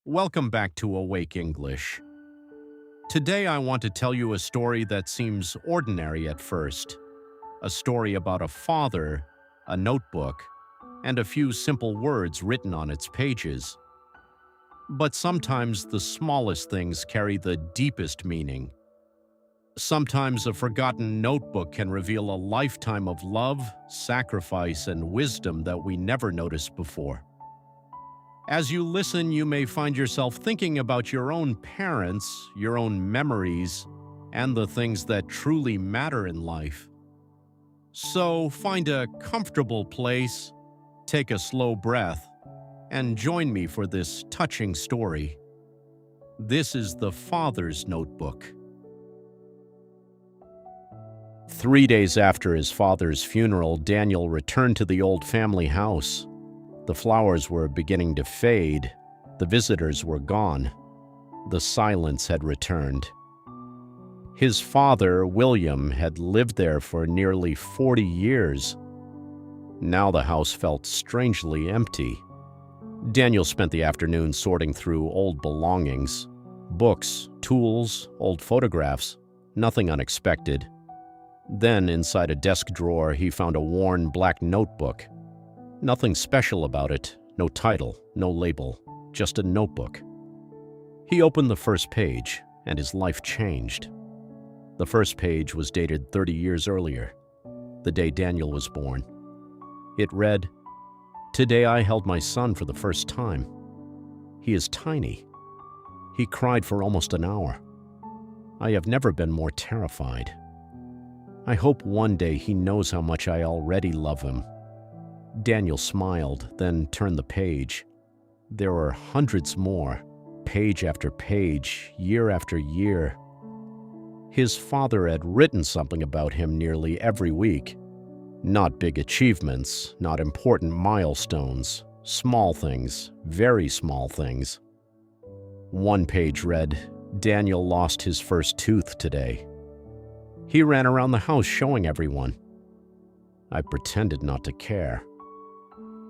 Welcome back to Awake English. Today I want to tell you a story that seems ordinary at first. A story about a father, a notebook, and a few simple words written on its pages. But sometimes the smallest things carry the deepest meaning. Sometimes a forgotten notebook can reveal a lifetime of love, sacrifice, and wisdom that we never noticed before. As you listen, you may find yourself thinking about your own parents, your own memories, and the things that truly matter in life. So find a comfortable place, take a slow breath, and join me for this touching story. This is the Father's Notebook. 3 days after his father's funeral, Daniel returned to the old family house. The flowers were beginning to fade. The visitors were gone. The silence had returned. His father, William, had lived there for nearly 40 years. Now the house felt strangely empty. Daniel spent the afternoon sorting through old belongings. Books, tools, old photographs, nothing unexpected. Then, inside a desk drawer, he found a worn black notebook. Nothing special about it, no title, no label, just a notebook. He opened the first page, and his life changed. The first page was dated 30 years earlier, the day Daniel was born. It read, "Today I held my son for the first time. He is tiny. He cried for almost an hour. I have never been more terrified. I hope one day he knows how much I already love him." Daniel smiled, then turned the page. There were hundreds more, page after page, year after year. His father had written something about him nearly every week. Not big achievements, not important milestones, small things, very small things. One page read, "Daniel lost his first tooth today. He ran around the house showing everyone. I pretended not to care.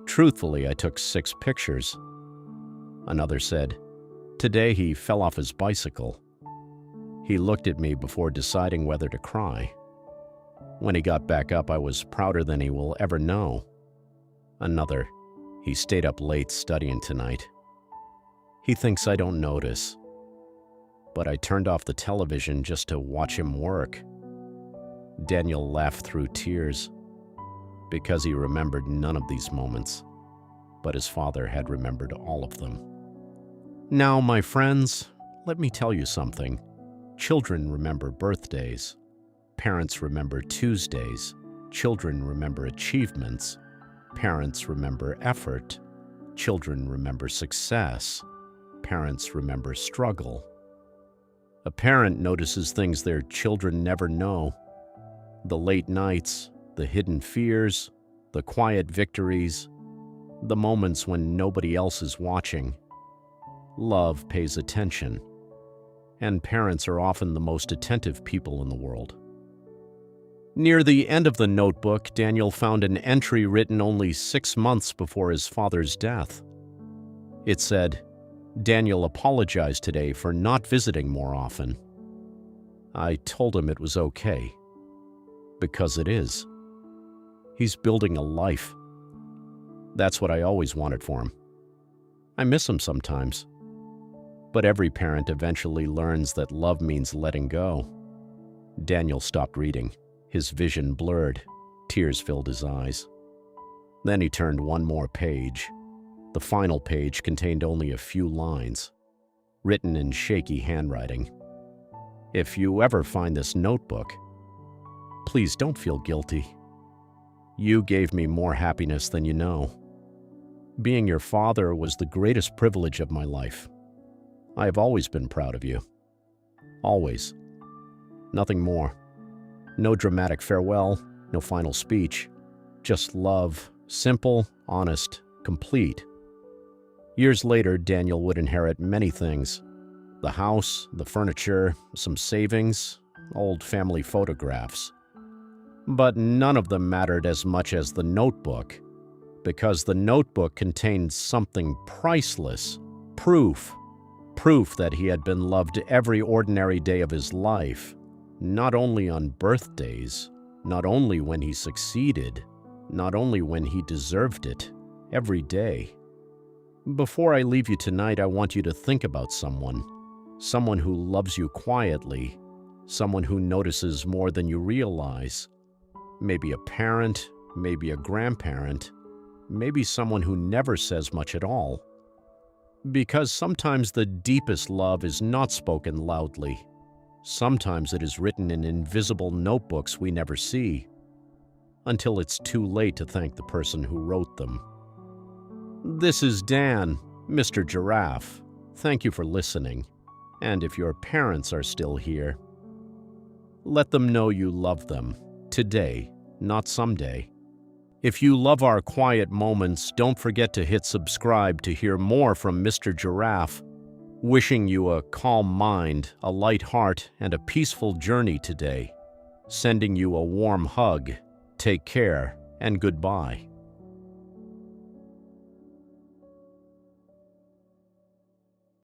Truthfully, I took 6 pictures." Another said, "Today he fell off his bicycle. He looked at me before deciding whether to cry. When he got back up, I was prouder than he will ever know." Another, "He stayed up late studying tonight. He thinks I don't notice. But I turned off the television just to watch him work." Daniel laughed through tears because he remembered none of these moments, but his father had remembered all of them. Now, my friends, let me tell you something. Children remember birthdays. Parents remember Tuesdays. Children remember achievements. Parents remember effort. Children remember success. Parents remember struggle. A parent notices things their children never know. The late nights, the hidden fears, the quiet victories, the moments when nobody else is watching. Love pays attention, and parents are often the most attentive people in the world. Near the end of the notebook, Daniel found an entry written only 6 months before his father's death. It said, "Daniel apologized today for not visiting more often. I told him it was okay. Because it is. He's building a life. That's what I always wanted for him. I miss him sometimes. But every parent eventually learns that love means letting go." Daniel stopped reading. His vision blurred. Tears filled his eyes. Then he turned one more page. The final page contained only a few lines, written in shaky handwriting. "If you ever find this notebook, please don't feel guilty. You gave me more happiness than you know. Being your father was the greatest privilege of my life. I have always been proud of you. Always. Nothing more. No dramatic farewell, no final speech. Just love, simple, honest, complete." Years later, Daniel would inherit many things. The house, the furniture, some savings, old family photographs. But none of them mattered as much as the notebook, because the notebook contained something priceless, proof proof that he had been loved every ordinary day of his life, not only on birthdays, not only when he succeeded, not only when he deserved it, every day. Before I leave you tonight, I want you to think about someone who loves you quietly, someone who notices more than you realize. Maybe a parent, maybe a grandparent, maybe someone who never says much at all. Because sometimes the deepest love is not spoken loudly. Sometimes it is written in invisible notebooks we never see, until it's too late to thank the person who wrote them. This is Dan, Mr. Giraffe. Thank you for listening. And if your parents are still here, let them know you love them today, not someday. If you love our quiet moments, don't forget to hit subscribe to hear more from Mr. Giraffe. Wishing you a calm mind, a light heart, and a peaceful journey today. Sending you a warm hug. Take care and goodbye.